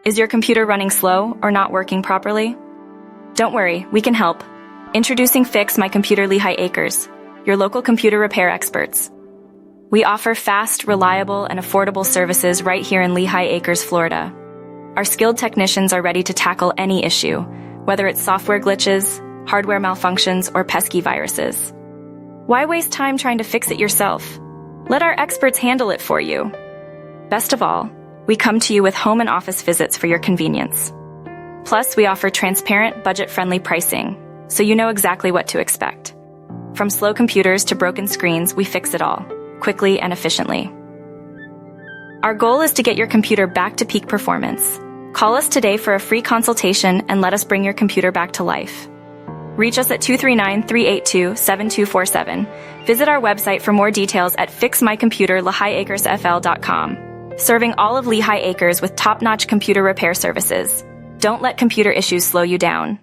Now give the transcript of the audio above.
Is your computer running slow or not working properly? Don't worry, we can help. Introducing Fix My Computer Lehigh Acres, your local computer repair experts. We offer fast, reliable, and affordable services right here in Lehigh Acres, Florida. Our skilled technicians are ready to tackle any issue, whether it's software glitches, hardware malfunctions, or pesky viruses. Why waste time trying to fix it yourself? Let our experts handle it for you. Best of all, we come to you with home and office visits for your convenience. Plus, we offer transparent, budget-friendly pricing, so you know exactly what to expect. From slow computers to broken screens, we fix it all, quickly and efficiently. Our goal is to get your computer back to peak performance. Call us today for a free consultation and let us bring your computer back to life. Reach us at 239-382-7247. Visit our website for more details at fixmycomputerlehighacresfl.com. Serving all of Lehigh Acres with top-notch computer repair services. Don't let computer issues slow you down.